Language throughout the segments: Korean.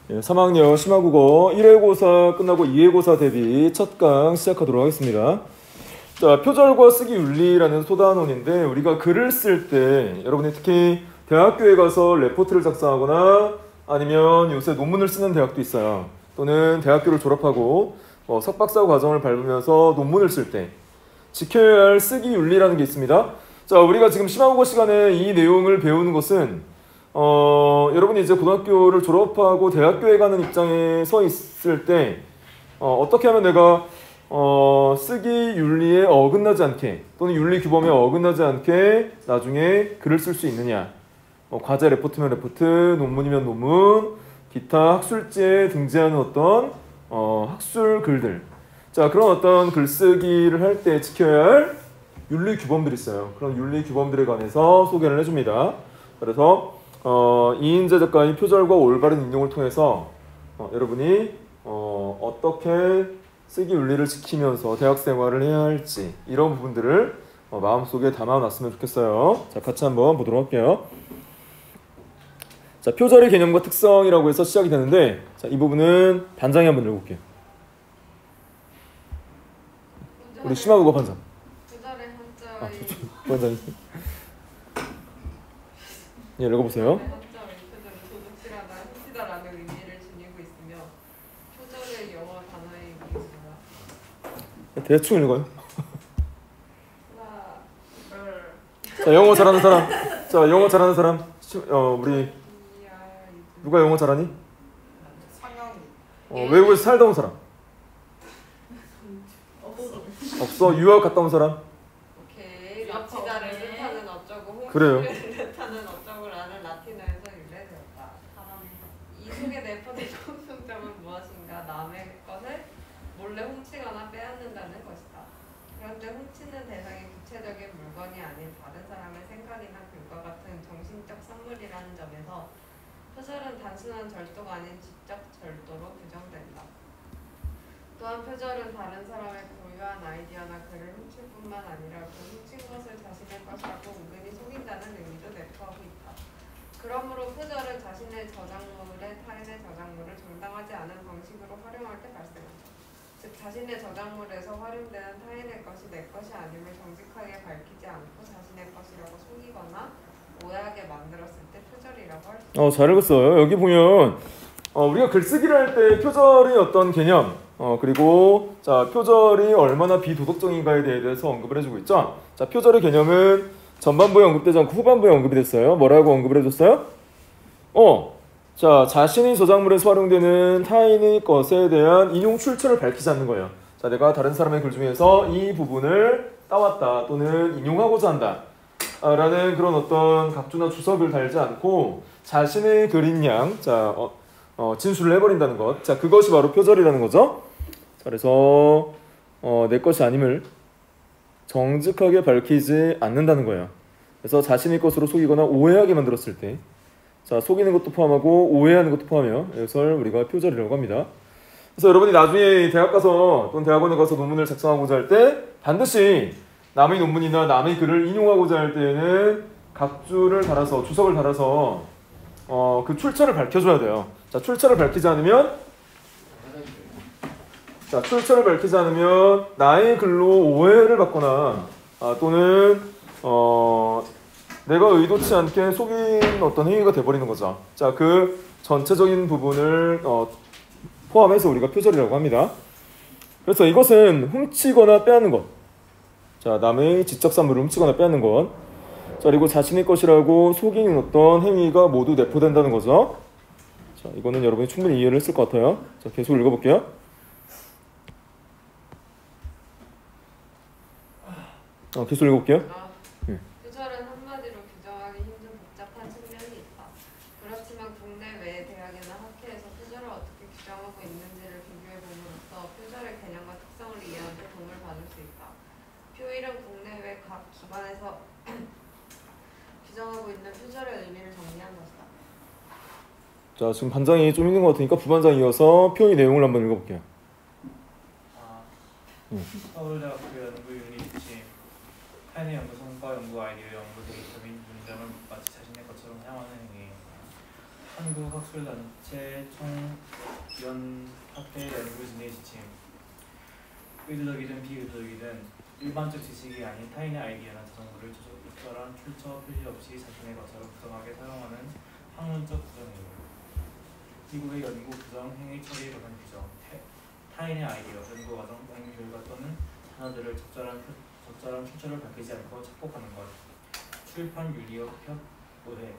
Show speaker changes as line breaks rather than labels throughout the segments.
3학년 심화국어 1회고사 끝나고 2회고사 대비 첫 강 시작하도록 하겠습니다. 자, 표절과 쓰기 윤리라는 소단원인데 우리가 글을 쓸 때 여러분이 특히 대학교에 가서 레포트를 작성하거나 아니면 요새 논문을 쓰는 대학도 있어요. 또는 대학교를 졸업하고 석박사 과정을 밟으면서 논문을 쓸 때 지켜야 할 쓰기 윤리라는 게 있습니다. 자, 우리가 지금 심화국어 시간에 이 내용을 배우는 것은 여러분이 이제 고등학교를 졸업하고 대학교에 가는 입장에 서 있을 때 어떻게 하면 내가 쓰기 윤리에 어긋나지 않게 또는 윤리 규범에 어긋나지 않게 나중에 글을 쓸 수 있느냐, 과제 레포트면 레포트, 논문이면 논문, 기타 학술지에 등재하는 어떤 학술 글들, 자, 그런 어떤 글쓰기를 할 때 지켜야 할 윤리 규범들이 있어요. 그런 윤리 규범들에 관해서 소개를 해줍니다. 그래서 이인재 작가의 표절과 올바른 인용을 통해서 여러분이 어떻게 쓰기 윤리를 지키면서 대학 생활을 해야 할지 이런 부분들을 마음속에 담아놨으면 좋겠어요. 자, 같이 한번 보도록 할게요. 자, 표절의 개념과 특성이라고 해서 시작이 되는데, 자, 이 부분은 반장이 한번 읽어볼게요. 우리 심화국어 반장.
표절의 한자의
반장이. 예, 읽어보세요.
한자의 표절은 도둑질하다, 훔치다라는 의미를 지니고 있으며 표절의 영어 단어의 의미가 뭐야?
대충 읽어요.
하나,
자, 영어 잘하는 사람. 자, 영어 잘하는 사람. 우리 누가 영어 잘하니?
상영이.
외국에서 살다 온 사람. 없어. 유학 갔다 온 사람.
오케이. 납치자를 뜻하는 어쩌고
그래요.
훔치를 뜻하는 어쩌고라는 라틴어에서 유래되었다. 이 속에 내포된 공통점은 무엇인가? 남의 것을 몰래 훔치거나 빼앗는다는 것이다. 그런데 훔치는 대상이 구체적인 물건이 아닌 다른 사람의 생각이나 글과 같은 정신적 산물이라는 점에서 표절은 단순한 절도가 아닌 지적 절도로 규정된다. 또한 표절은 다른 사람의 고유한 아이디어나 글을 훔칠 뿐만 아니라 그 훔친 것을 자신의 것이라고 은근히 속인다는 의미도 내포하고 있다. 그러므로 표절은 자신의 저작물에 타인의 저작물을 정당하지 않은 방식으로 활용할 때 발생한다. 즉 자신의 저작물에서 활용되는 타인의 것이 내 것이 아님을 정직하게 밝히지 않고 자신의 것이라고 속이거나 오해하게 만들었을 때 표절이라고 할 수 있다.
잘 읽었어요. 여기 보면 우리가 글쓰기를 할 때 표절의 어떤 개념, 그리고 자, 표절이 얼마나 비도덕적인가에 대해서 언급을 해주고 있죠. 자, 표절의 개념은 전반부에 언급되지 않고 후반부에 언급이 됐어요. 뭐라고 언급을 해줬어요? 자, 자신의 저작물에서 활용되는 타인의 것에 대한 인용 출처를 밝히지 않는 거예요. 자, 내가 다른 사람의 글 중에서 이 부분을 따왔다 또는 인용하고자 한다 라는 그런 어떤 각주나 주석을 달지 않고 자신의 글인 양, 자, 진술을 해버린다는 것. 자, 그것이 바로 표절이라는 거죠. 자, 그래서 내 것이 아님을 정직하게 밝히지 않는다는 거예요. 그래서 자신의 것으로 속이거나 오해하게 만들었을 때, 자, 속이는 것도 포함하고 오해하는 것도 포함해요. 이것을 우리가 표절이라고 합니다. 그래서 여러분이 나중에 대학 가서 또는 대학원에 가서 논문을 작성하고자 할 때 반드시 남의 논문이나 남의 글을 인용하고자 할 때에는 각주를 달아서 주석을 달아서 그 출처를 밝혀줘야 돼요. 자, 출처를 밝히지 않으면 나의 글로 오해를 받거나 또는 내가 의도치 않게 속인 어떤 행위가 돼버리는 거죠. 자, 그 전체적인 부분을 포함해서 우리가 표절이라고 합니다. 그래서 이것은 훔치거나 빼앗는 것. 자, 남의 지적산물을 훔치거나 빼앗는 것. 자, 그리고 자신의 것이라고 속이는 어떤 행위가 모두 내포된다는 거죠. 자, 이거는 여러분이 충분히 이해를 했을 것 같아요. 자, 계속 읽어볼게요. 계속 읽어볼게요.
표절은 한마디로 규정하기 힘든 복잡한 측면이 있다. 그렇지만 국내외 대학이나 학회에서 표절을 어떻게 규정하고 있는지를 비교해봄으로써 표절의 개념과 특성을 이해하는 데 도움을 받을 수 있다. 표일은 국내외 각 기관에서 규정하고 있는 표절의 의미를 정리한 것이다.
자, 지금 반장이 좀 있는 것 같으니까 부반장이 이어서 표의 내용을 한번 읽어볼게요.
서울대학교 연구윤리팀 타인의 연구 성과, 연구 아이디어, 연구 데이터 및 문장을 마치 자신의 것처럼 사용하는 행위. 한국학술단체 총연합회 연구진의 지침. 의도적이든 비의도적이든 일반적 지식이 아닌 타인의 아이디어나 저작물을 적절한 출처 표시 없이 자신의 것처럼 부정하게 사용하는 학문적 부정이에요. 미국의 연구 부정 행위 처리에 관한 규정. 타인의 아이디어, 연구 과정, 연구 결과 또는 자료들을 적절한 출처를 밝히지 않고 착복하는 것. 출판 윤리법 오해.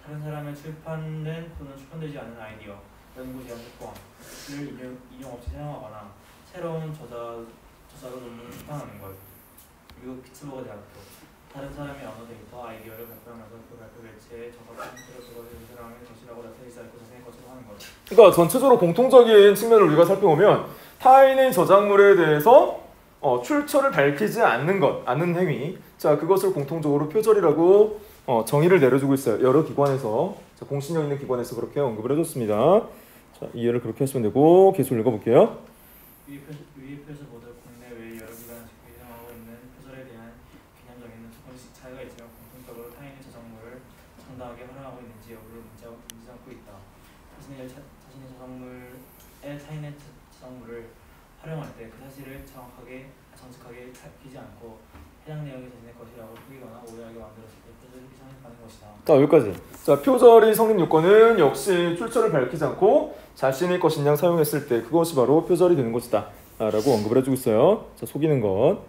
다른 사람의 출판된 또는 출판되지 않은 아이디어, 연구 제안 조건을 인용 없이 사용하거나 새로운 저자로 논문을 출판하는 것. 미국 피츠버그 대학교. 다른 사람의 언어 데이터, 아이디어를 발표하면서 그 발표 매체의 저작 형태로 그것을 그 사람의 것이라고 나타내지 않고 자신의 것으로 하는 것.
그러니까 전체적으로 공통적인 측면을 우리가 살펴보면 타인의 저작물에 대해서 출처를 밝히지 않는 것, 않는 행위. 자, 그것을 공통적으로 표절이라고 정의를 내려주고 있어요. 여러 기관에서, 자, 공신력 있는 기관에서 그렇게 언급을 해줬습니다. 자, 이해를 그렇게 하시면 되고 계속 읽어볼게요.
위의 표절 모두 국내외 여러 기관에서 구성하고 있는 표절에 대한 개념적인 조금씩 차이가 있지만 공통적으로 타인의 저작물을 정당하게 활용하고 있는지 여부를 문제 삼고 있다. 자신의 저작물에 타인의 저작물을 활용할 때 그 사실을 정직하게 밝히지 않고 해당 내용이 자신의 것이라고 속이거나 오해하게 만들었을 때 표절이 성립하는 것이다.
자, 여기까지. 자, 표절의 성립 요건은 역시 출처를 밝히지 않고 자신의 것인 양 사용했을 때 그것이 바로 표절이 되는 것이다 라고 언급을 해주고 있어요. 자, 속이는 것.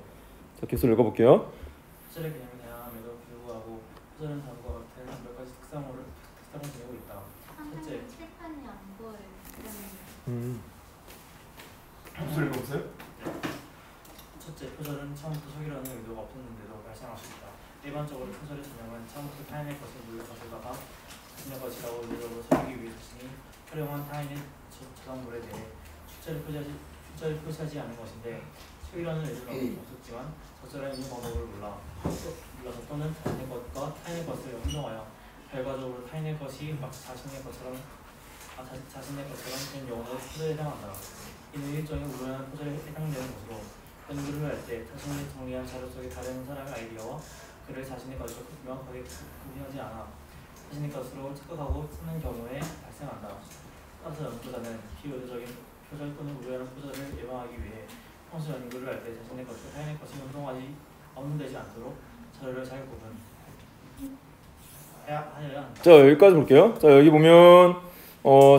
자, 계속 읽어볼게요.
표절의 개념이 다양함에도 불구하고 표절은 다음과 같은 몇 가지 특성을 지니고 있다. 첫째,
칠판이 안 보여요.
무슨 읽어보세요?
첫째, 표절은 처음부터 속이려는 의도가 없었는데도 발생할 수 있다. 일반적으로 표절의 전형은 처음부터 타인의 것을 물려 가져다가 자신의 것이라고 의도적으로 속이기 위해 자신이 활용한 타인의 저작물에 대해 출처를 표시하지 않은 것인데, 속이려는 의도는 없었지만 적절한 인용 방법을 몰라서 또는 자신의 것과 타인의 것을 혼동하여 결과적으로 타인의 것이 마치 자신의 것처럼 된 경우도 표절에 해당한다. 이는 일종의 우연한 표절에 해당되는 것으로 연구를 할 때 자신이 정리한 자료 속에 다른 사람의 아이디어와 그를 자신의 것으로 명확하게 구분하지 않아 자신의 것으로 착각하고 쓰는 경우에 발생한다. 따라서 연구자는 비의도적인 표절 또는 우연한 표절을 예방하기 위해 평소 연구를 할 때 자신의 것과 타인의 것이 혼동되지 않도록 자료를 잘 구분해야 한다.
자, 여기까지 볼게요. 자, 여기 보면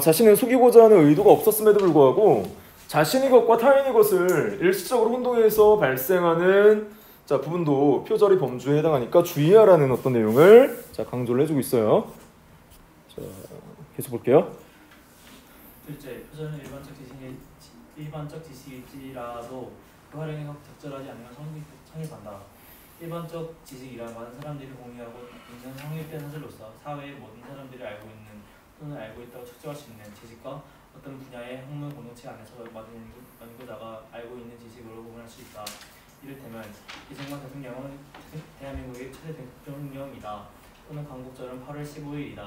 자신은 속이고자 하는 의도가 없었음에도 불구하고 자신의 것과 타인의 것을 일시적으로 혼동해서 발생하는 자, 부분도 표절의 범주에 해당하니까 주의하라는 어떤 내용을 자, 강조를 해주고 있어요. 자, 계속 볼게요.
둘째, 표절은 일반적 지식일지라도 그 활용이 적절하지 않으면 성립한다. 일반적 지식이란 많은 사람들이 공유하고 있는 확립된 사실로서 사회의 모든 사람들이 알고 있는 또는 알고 있다고 측정할 수 있는 지식과 어떤 분야의 학문 공동체 안에서 많은 연구자가 알고 있는 지식으로 구분할 수 있다. 이를테면 이승만 대통령은 대한민국의 최대 대통령이다. 또는 강국절은 8월 15일이다.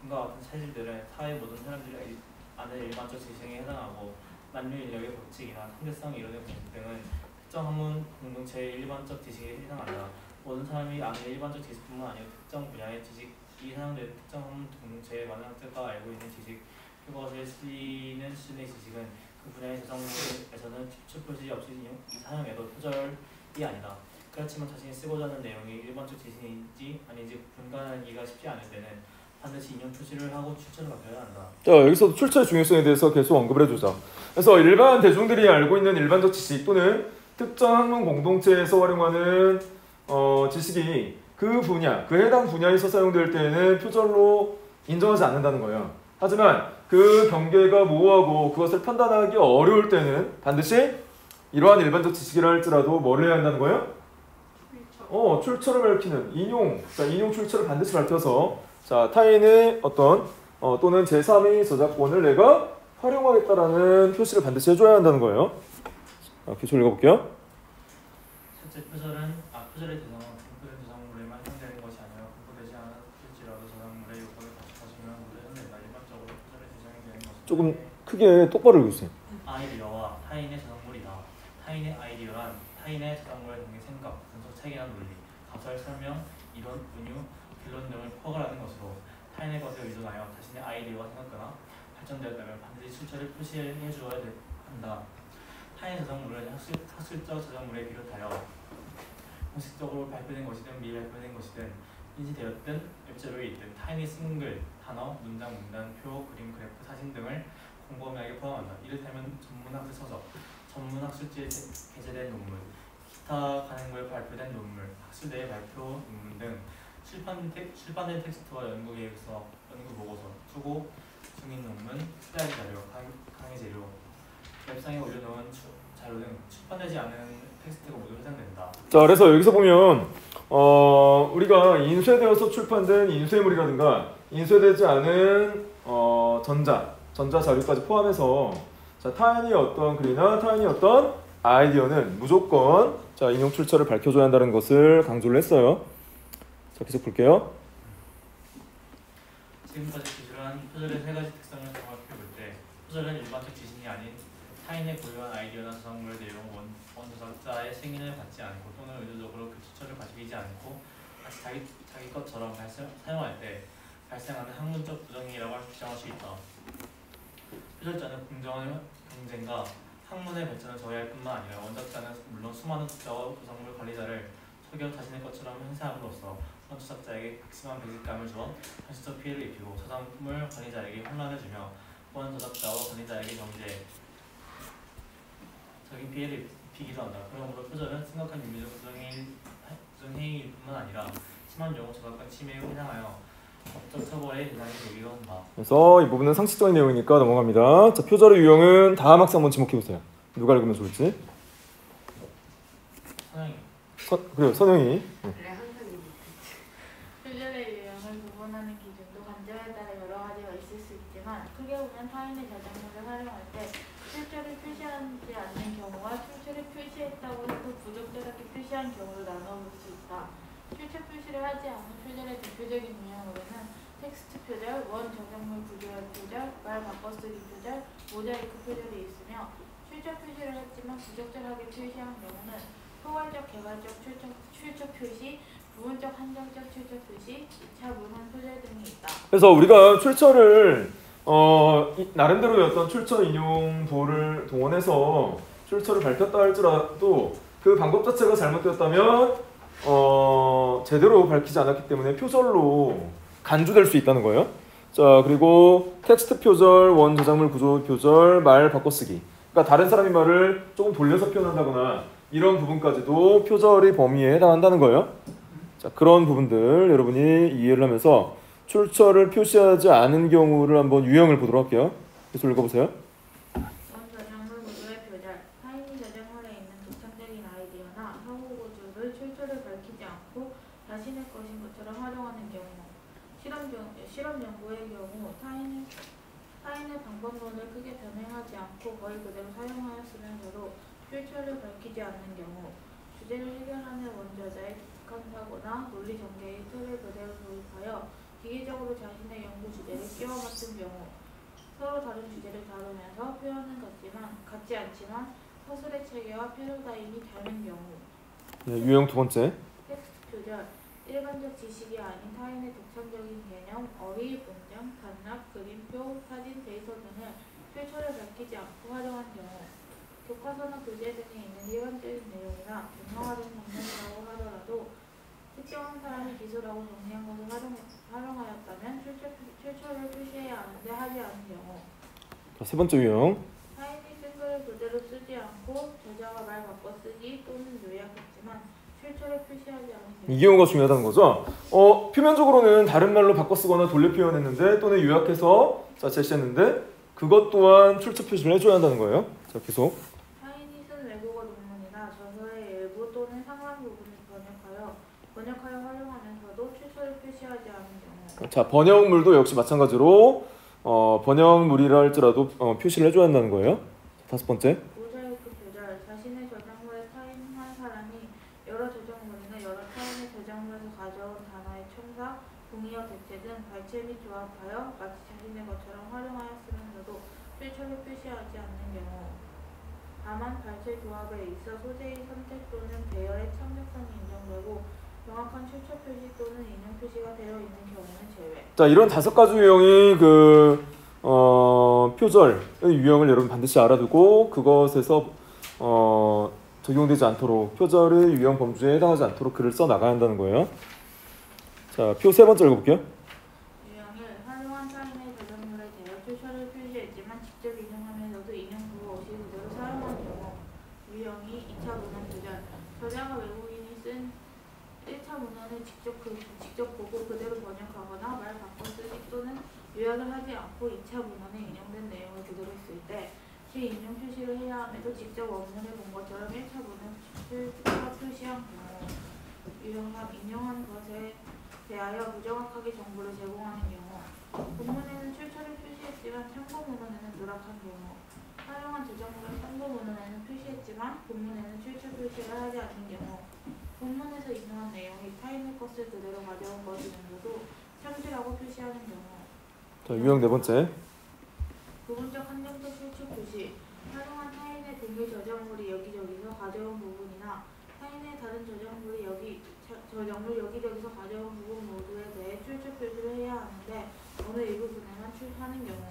등과 같은 사실들은 사회 모든 사람들이 아는 일반적 지식에 해당하고 남녀 인력의 법칙이나 상대성 이론의 공식 등은 특정 학문 공동체의 일반적 지식에 해당한다. 모든 사람이 아는 일반적 지식뿐만 아니라 특정 분야의 지식이 사용되는 특정 학문 공동체의 많은 학자가 알고 있는 지식, 그것을 쓰이는 수준의 지식은 그 분야의 저작물에서는 출표지 없이 사용해도 표절이 아니다. 그렇지만 자신이 쓰고자 하는 내용이 일반적 지식인지 아닌지 분간하기가 쉽지 않을 때는 반드시 인용 표시를 하고 출처를 밝혀야 한다.
자, 여기서 출처의 중요성에 대해서 계속 언급을 해주자. 그래서 일반 대중들이 알고 있는 일반적 지식 또는 특정 학문 공동체에서 활용하는 지식이 그 분야, 그 해당 분야에서 사용될 때에는 표절로 인정하지 않는다는 거예요. 하지만 그 경계가 모호하고 그것을 판단하기 어려울 때는 반드시 이러한 일반적 지식이라 할지라도 뭐를 해야 한다는 거예요? 출처를 밝히는 인용, 자, 인용 출처를 반드시 밝혀서 자, 타인의 어떤 또는 제3의 저작권을 내가 활용하겠다라는 표시를 반드시 해줘야 한다는 거예요. 계속 읽어볼게요.
첫째, 표절의 대상은 분포된 저작물에만 해당되는 것이 아니라 분포되지 않을지라도 저작물의 요건을 갖추면 모두 해당된다. 일반적으로 표절의 대상이 되는 것은
조금 크게 똑바로 읽으세요.
아이디어와 타인의 저작물이다. 타인의 아이디어란 타인의 저작물에 대한 생각, 분석, 체계나 논리, 가설, 설명, 이론, 은유, 결론 등을 포괄하는 것으로 타인의 것에 의존하여 자신의 아이디어가 생겼거나 발전되었다면 반드시 출처를 표시해 주어야 한다. 타인 저작물은 학술적 저작물에 비롯하여 공식적으로 발표된 것이든 미발표된 것이든 인지되었든 웹자료에 있든 타인이 쓴 글, 단어, 문장, 문단, 표, 그림, 그래프, 사진 등을 공범위하게 포함한다. 이를테면 전문학술 서적, 전문학술지에 게재된 논문, 기타 간행부에 발표된 논문, 학술대회 발표 논문 등 출판된 텍스트와 연구 계획서, 연구 보고서, 투고 중인 논문, 스라이드 자료, 강의 재료, 웹상에 올려놓은 자료 등 출판되지 않은 텍스트가 모두 해당된다.
자, 그래서 여기서 보면 우리가 인쇄되어서 출판된 인쇄물이라든가 인쇄되지 않은 전자 자료까지 포함해서 자, 타인이 어떤 글이나 타인이 어떤 아이디어는 무조건 자, 인용 출처를 밝혀줘야 한다는 것을 강조를 했어요. 자, 계속 볼게요.
지금까지 기술한 표절의 세 가지 특성을 정확히 볼 때 표절은 일반적 지식이 아닌 타인의 고유한 아이디어나 저작물의 내용 원저작자의 승인을 받지 않고 또는 의도적으로 그 출처를 가리지 않고 마치 자기 것처럼 사용할 때 발생하는 학문적 부정행위라고 주장할 수 있다. 표절자는 공정한 경쟁과 학문의 발전을 저해할 뿐만 아니라 원작자는 물론 수많은 독자와 저작물 관리자를 속여 자신의 것처럼 행세함으로써 원저작자에게 극심한 배신감을 주어 현실적 피해를 입히고 저작물 관리자에게 혼란을 주며 원저작자와 관리자에게 경제적인 피해를 입히기도 한다. 그러므로 표절은 심각한 윤리적 부정행위일 뿐만 아니라 심한 경우 저작권 침해에 해당하여 법적 처벌의 대상이 되기도 한다.
그래서 이 부분은 상식적인 내용이니까 넘어갑니다. 자, 표절의 유형은 다음 학생 한번 지목해보세요. 누가 읽으면 좋을지.
선영이.
그래요, 선영이.
그래 항상
표절의 유형을 구분하는 기준도 관점에 따라 여러 가지가 있을 수 있지만 크게 보면 타인의 저작물을 활용할 때 출처를 표시하지 않는 경우와 출처를 표시했다고 해도 부적절하게 표시한 경우를 나눠볼 수 있다. 출처 표시를 하지 않은 표절의 대표적인 유형으로는 텍스트 표절, 원 저작물 구조화 표절, 말 바꿔쓰기 표절, 모자이크 표절이 있으며 출처 표시를 했지만 부적절하게 표시한 경우는 포괄적, 개괄적 출처 표시, 부분적 한정적 출처 표시, 2차 문헌 표절 등이 있다.
그래서 우리가 출처를 나름대로의 어떤 출처 인용도를 동원해서 출처를 밝혔다 할지라도 그 방법 자체가 잘못되었다면 제대로 밝히지 않았기 때문에 표절로 간주될 수 있다는 거예요. 자, 그리고 텍스트 표절, 원 저작물 구조 표절, 말 바꿔쓰기. 그러니까 다른 사람의 말을 조금 돌려서 표현한다거나 이런 부분까지도 표절의 범위에 해당한다는 거예요. 자, 그런 부분들 여러분이 이해를 하면서 출처를 표시하지 않은 경우를 한번 유형을 보도록 할게요. 계속 읽어보세요.
원 저작물 구조의 표절, 타인이 저작물에 있는 독창적인 아이디어나 사고 구조를 출처를 밝히지 않고 자신의 것인 것처럼 활용하는 경우, 실험 연구의 경우 타인의 방법론을 크게 변형하지 않고 거의 그대로 사용하였으면서도 출처를 밝히지 않는 경우, 주제를 해결하는 원저자의 독한 사고나 논리 전개의 틀을 그대로 도입하여 기계적으로 자신의 연구 주제를 끼워 맞춘 경우, 서로 다른 주제를 다루면서 표현은 같지 않지만 서술의 체계와 패러다임이 다른 경우.
네, 유형 두 번째.
텍스트 표절, 일반적 지식이 아닌 타인의 독창적인 개념, 어휘, 문장, 단락, 그림표, 사진, 데이터 등을 출처를 밝히지 않고 활용한 경우, 교과서나 교재 등에 있는 일반적인 내용이나 변형화된 장면이라고 하더라도 특정한 사람이 기술하고 정리한 것을 활용하였다면 출처를 표시해야 하는데 하지 않은 경우.
자, 세 번째 유형.
타인이 쓴 글을 그대로 쓰지 않고 저자가 말 바꿔쓰기 또는 요약했지만 출처를 표시하지 않은 경우.
이 경우가 중요하다는 거죠. 표면적으로는 다른 말로 바꿔 쓰거나 돌려 표현했는데 또는 요약해서 제시했는데 그것 또한 출처 표시를 해줘야 한다는 거예요. 자, 계속.
타인이 쓴 외국어 논문이나 저서의 일부 또는 상당 부분을 번역하여 활용하면서도 출처를 표시하지 않은 경우.
자, 번역물도 역시 마찬가지로 번역물이라 할지라도 표시를 해줘야 한다는 거예요. 다섯 번째.
모자이크 표절, 자신의 저작물에 타인 한 사람이 여러 저작물이나 여러 타인의 저작물에서 가져온 단어의 첨삭, 동의어 대체 등 발췌 및 조합하여 마치 자신의 것처럼 활용하였으면서도 출처를 표시하지 않는 경우. 다만 발췌 조합에 있어 소재의 선택 또는 배열의 창작성이 인정되고 정확한 출처 표시 또는 인용 표시가 되어 있는 경우는 제외.
자, 이런 5가지 유형이 표절의 유형을 여러분 반드시 알아두고 그것에서 적용되지 않도록 표절의 유형 범주에 해당하지 않도록 글을 써 나가야 한다는 거예요. 자, 표 3번째 읽어볼게요.
유형을 활용한 타인의 저작물에 대해 출처를 표시했지만 직접 인용하면서도 인용구호 없이 그대로 사용한 경우. 유형이 2차 문헌 표절. 저자가 외국인이 쓴 1차 문헌을 직접 보고 그대로 번역하거나 말 바꿔 쓰기 또는 요약을 하지 않고 2차 문헌에 인용된 내용을 그대로 쓸 때 시 인용 표시를 해야 함에도 직접 원문을 본 것처럼 1차 문헌을 표시한 경우. 유형 3. 인용한 것에 대하여 부정확하게 정보를 제공하는 경우. 본문에는 출처를 표시했지만 참고 문헌에는 누락한 경우. 활용한 저작물을 참고 문헌에는 표시했지만 본문에는 출처 표시를 하지 않는 경우. 본문에서 인용한 내용이 타인의 것을 그대로 가져온 것이면서도 참지라고 표시하는 경우.
자, 유형 4번째.
부분적 한정적 출처 표시. 활용한 타인의 등의 저작물이 여기저기서 가져온 부분이나 타인의 다른 저작물 여기저기서 가져온 부분 모두에 대해 출처 표시를 해야 하는데 어느 일부분에만 하는 경우.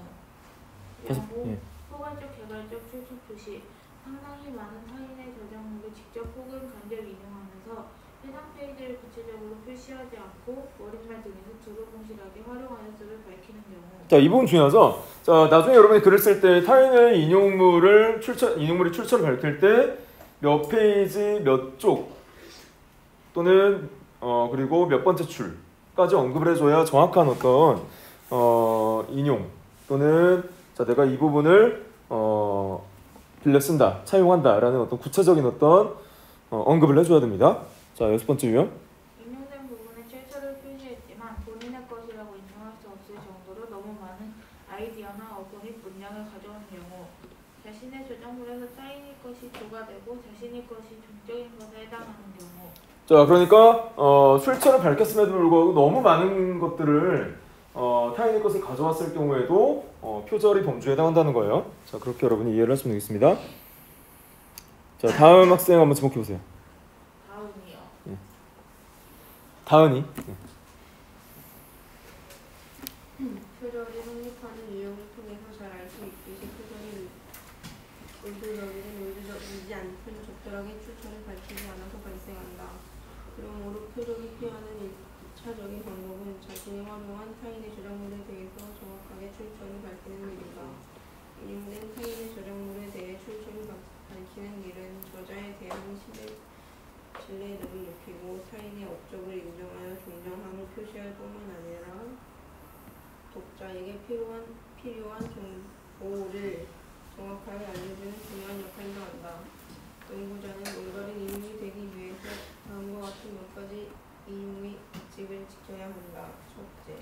유형 5. 포괄적 개괄적 출처 표시. 상당히 많은 타인의 저작물을 직접 혹은 간접 인용하면서 해당 페이지를 구체적으로 표시하지 않고 머릿말 등에서 두루뭉실하게 활용하였음을 밝히는 경우.
자, 이 부분 중요하죠. 자, 나중에 여러분이 글을 쓸 때 타인의 인용물이 출처를 밝힐 때 몇 페이지 몇 쪽 또는 그리고 몇 번째 줄까지 언급을 해줘야 정확한 어떤 인용 또는 자, 내가 이 부분을 빌려 쓴다, 차용한다라는 어떤 구체적인 어떤 언급을 해줘야 됩니다. 자, 6번째 유형.
인용된 부분에 출처를 표시했지만 본인의 것이라고 인용할 수 없을 정도로 너무 많은 아이디어나 어구 및 문장을 가져온 경우. 자신의 저작물에서 타인의 것이 조가되고 자신의 것이 종적인 것에 해당하는 경우.
자, 그러니까 출처를 밝혔음에도 불구하고 너무 많은 것들을 타인의 것을 가져왔을 경우에도 표절이 범주에 해당한다는 거예요. 자, 그렇게 여러분이 이해를 하시면 되겠습니다. 자, 다음 학생 한번 지목해 보세요.
다음이요.
다은이.
표절이 성립하는 유형을 통해서 잘 알 수 있듯이 표절이 의도적이든 의도적이지 않든 적절하게 출처를 밝히지 않아서 발생한다. 그러므로 표절이 피하는 1차적인 방법은 자신이 활용한 타인의 저작물에 대해서 정확하게 출처를 밝히는 일이다. 인용된 타인의 저작물에 대해 출처를 밝히는 일은 저자에 대한 신뢰도를 높이고 타인의 업적을 인정하여 존경함을 표시할 뿐만 아니라 독자에게 필요한 정보를 정확하게 알려주는 중요한 역할도 한다. 연구자는 올바른 인용이 되기 위해서 다음과 같은 몇 가지 인용의 규칙을 지켜야 한다. 첫째,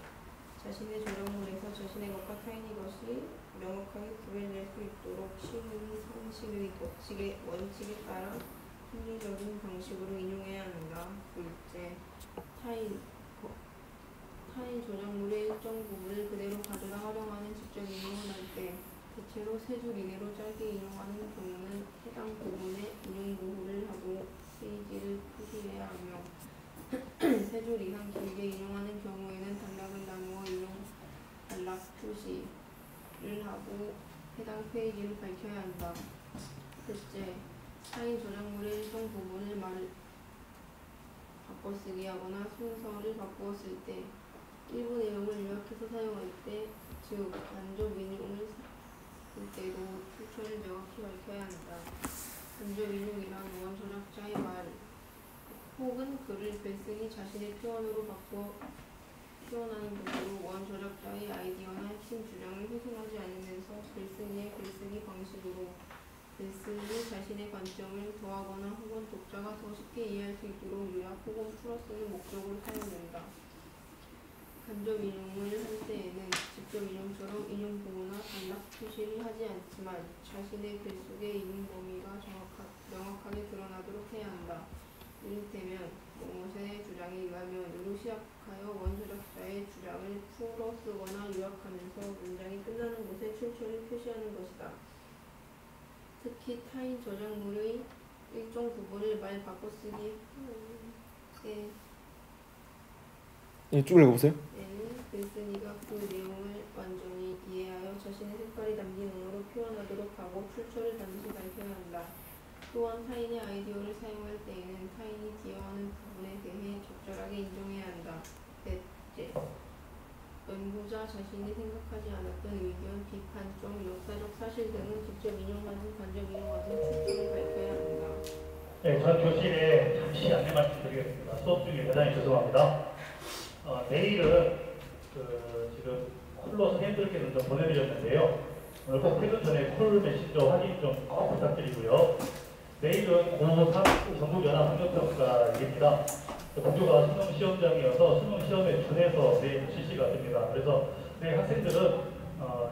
자신의 저작물에서 자신의 것과 타인의 것이 명확하게 구별될 수 있도록 신의 상식의 원칙에 따라 합리적인 방식으로 인용해야 한다. 둘째, 타인 저작물의 일정 부분을 그대로 가져다 활용하는 직접 인용을 할 때 대체로 세 줄 이내로 짧게 인용하는 경우는 해당 부분에 인용구호를 하고 페이지를 표시해야 하며 세 줄 이상 길게 인용하는 경우에는 단락을 나누어 인용 단락 표시를 하고 해당 페이지를 밝혀야 한다. 셋째, 타인 저작물의 일정 부분을 말 바꿔쓰기 하거나 순서를 바꾸었을 때 일부 내용을 요약해서 사용할 때, 즉 간접 인용을 쓸 때도 출처를 명확히 밝혀야 한다. 간접 인용이란 원 저작자의 말 혹은 글을 글쓴이 자신의 표현으로 바꿔 표현하는 것으로 원 저작자의 아이디어나 핵심 주장을 훼손하지 않으면서 글쓴이의 글쓰기 방식으로 글쓴이 자신의 관점을 더하거나 혹은 독자가 더 쉽게 이해할 수 있도록 요약 혹은 풀어쓰는 목적으로 사용된다. 간접 인용을 할 때에는 직접 인용처럼 인용구호나 단락 표시를 하지 않지만 자신의 글 속의 인용 범위가 명확하게 드러나도록 해야 한다. 이를테면 무엇의 주장에 의하면으로 시작하여 원저작자의 주장을 풀어 쓰거나 요약하면서 문장이 끝나는 곳에 출처를 표시하는 것이다. 특히 타인 저작물의 일정 부분을 말 바꿔쓰기에
예, 쭉 읽어보세요.
N은 글쓴이가 그 내용을 완전히 이해하여 자신의 색깔이 담긴 언어로 표현하도록 하고 출처를 반드시 밝혀야 한다. 또한 타인의 아이디어를 사용할 때에는 타인이 기여하는 부분에 대해 적절하게 인정해야 한다. 넷째, 연구자 자신이 생각하지 않았던 의견, 비판점, 역사적 사실 등은 직접 인용하든 간접 인용하든 출처를 밝혀야 한다.
네, 전 교실에 잠시 안내 말씀드리겠습니다. 수업 중에 대단히 죄송합니다. 내일은 지금 콜로 선생님들께는 좀 보내드렸는데요. 오늘 꼭 퇴근 전에 콜 메시저 확인 좀 꼭 부탁드리고요. 내일은 고3 전국연합학력평가입니다. 공교가 수능 시험장이어서 수능 시험에 준해서 내일 실시가 됩니다. 그래서 내일 학생들은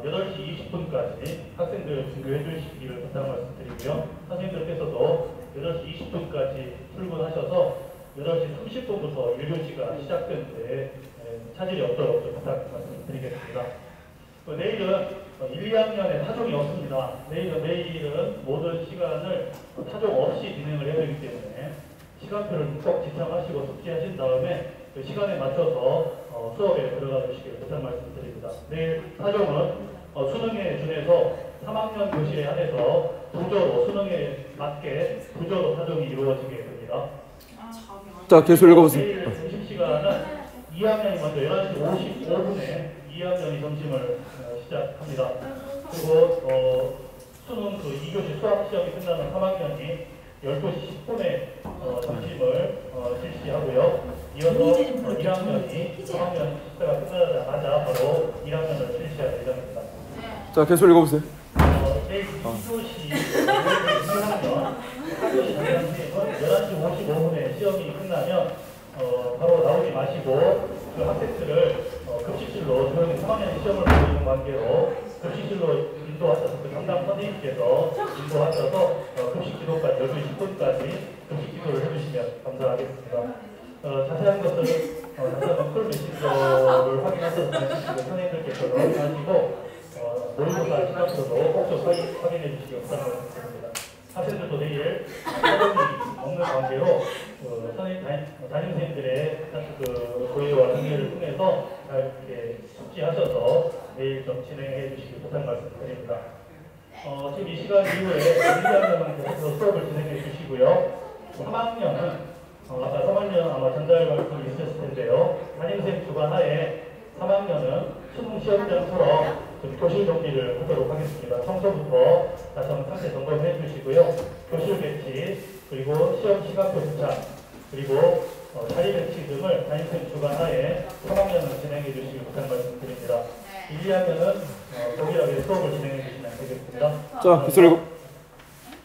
8시 20분까지 학생들 준비해 주시기를 부탁 말씀드리고요. 선생님들께서도 8시 20분까지 출근하셔서 8시 30분부터 1교시가 시작되는데 차질이 없도록 좀 부탁 말씀드리겠습니다. 내일은 1, 2학년에 타종이 없습니다. 내일은 모든 시간을 타종 없이 진행을 해야 되기 때문에 시간표를 꼭 지참하시고 숙지하신 다음에 그 시간에 맞춰서 수업에 들어가 주시길 부탁 말씀드립니다. 내일 타종은 수능에 준해서 3학년 교실에 한해서 부조로 수능에 맞게 부조로 타종이 이루어지게 됩니다.
자, 계속 읽어보세요.
내일 점심시간은 2학년이 먼저 11시 55분에 2학년이 점심을 시작합니다. 그리고 수능 2교시 수학시험이 끝나는 3학년이 12시 10분에 점심을 실시하고요. 이어서 1학년이 3학년 식사가 끝나자마자 바로 1학년을 실시할 예정입니다.
자, 계속 읽어보세요.
내일 2교시 2학년 4교시 선생님은 11시 55분에 시험이 끝나면 바로 나오지 마시고 그 학생들을 급식실로 조용히 3학년 시험을 보고 있는 관계로 급식실로 인도하셔서 그 담당 선생님께서 인도하셔서 급식 기록까지 12시 10분까지 급식 기록을 해주시면 감사하겠습니다. 자세한 것은 자세한 콜 메시저를 확인하셔서 선생님들께서 확인하시고 모의고사 시간표도 꼭 좀 확인해 주시기 부탁드립니다. 학생들도 내일 사정이 없는 관계로 담임선생님들의 고의와 동의를 통해서 잘 이렇게 숙지하셔서 내일 좀 진행해 주시기 부탁 말씀드립니다. 지금 이 시간 이후에 1, 2학년은 계속해서 수업을 진행해 주시고요. 3학년은 아까 3학년 아마 전달 말씀이 있으셨을 텐데요. 담임선생님 주관하에 3학년은 수능 시험장처럼 교실 정리를 하도록 하겠습니다. 청소부터 다시 한번 상세 점검해 주시고요. 교실 배치, 그리고 시험 시간표 부착, 그리고 자리 배치 등을 담임선생님 주관하에 3학년은 진행해 주시기 부탁 말씀드립니다. 1, 2학년은 동일하게 수업을 진행해 주시면 되겠습니다.
자,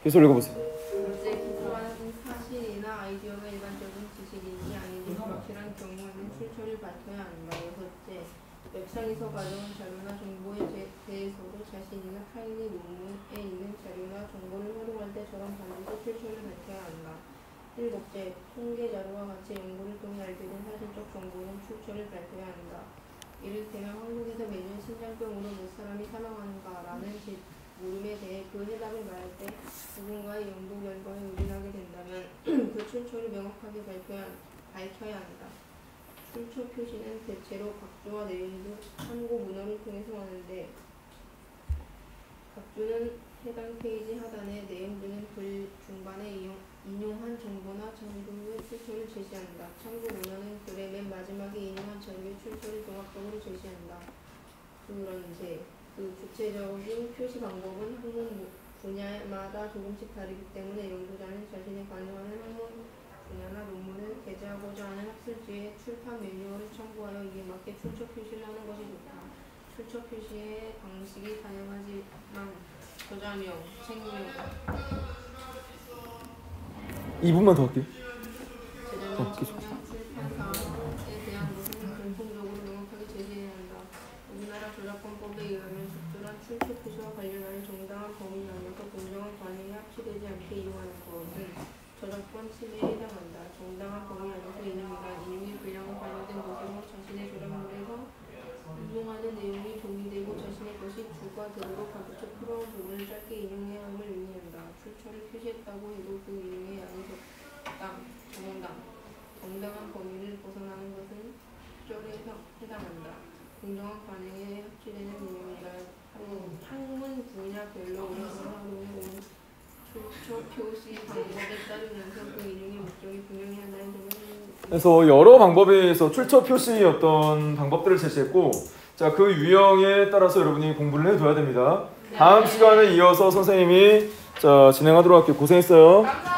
계속 읽어보세요.
둘째, 기초하는 사실이나 아이디어가 일반적인 지식인지 아닌지 불확실한 경우에는 출처를 밝혀야 한다. 여섯째, 웹상에서 가져온 자료나 정보에 대해서도 자신이나 타인의 논문에 있는 자료나 정보를 활용할 때 저런 반드시 출처를 밝혀야 한다. 일곱째, 통계 자료와 같이 연구를 통해 알게 된 사실적 정보는 출처를 밝혀야 한다. 이를테면 한국에서 매년 신장병으로 몇 사람이 사망하는가라는 물음에 대해 그 해답을 말할 때 누군가의 연구 결과에 의존하게 된다면 그 출처를 명확하게 밝혀야 한다. 출처 표시는 대체로 각주와 내용 등 참고 문헌을 통해서 하는데 각주는 해당 페이지 하단에 내용들은 글 중반에 인용한 정보나 장교의 출처를 제시한다. 참고 문헌은 글의 맨 마지막에 인용한 장교의 출처를 종합적으로 제시한다. 그런데 그 구체적인 표시 방법은 학문 분야마다 조금씩 다르기 때문에 연구자는 자신이 관여하는 학문 분야나 논문을 게재하고자 하는 학술지의 출판 매뉴얼을 참고하여 이에 맞게 출처 표시를 하는 것이 좋다. 출처 표시의 방식이 다양하지만 저자명, 책명,
2분만 더 할게요.
제자명, 책명, 출판사에 대한 것은 공통적으로 명확하게 제시해야 한다. 우리나라 저작권법에 의하면 적절한 출처 표시와 관련하는 정당한 범위 안에서 공정한 관행에 합치되지 않게 이용하는 것은 저작권 침해에 해당한다. 정당한 범위 안에서 인용이란 인용의 분량과 관련된 것으로 자신의 저작물에서 인용하는 내용이 동의되고 자신의 것이 주가 되도록 가급적 필요한 부분을 짧게 인용해야 함을 의미한다. 출처를 표시했다고 해도 그 인용의 양이 적당, 정당한 범위를 벗어나는 것은 목적에 해당한다. 공정한 관행에 합치되는 민영이란 학문 분야별로 우리나라로는 출처 표시 방법에 따르면서 그 인용의 목적이 분명해한다는 점을
그래서 여러 방법에서 출처 표시 어떤 방법들을 제시했고, 자, 그 유형에 따라서 여러분이 공부를 해둬야 됩니다. 다음 시간에 이어서 선생님이 자 진행하도록 할게요. 고생했어요.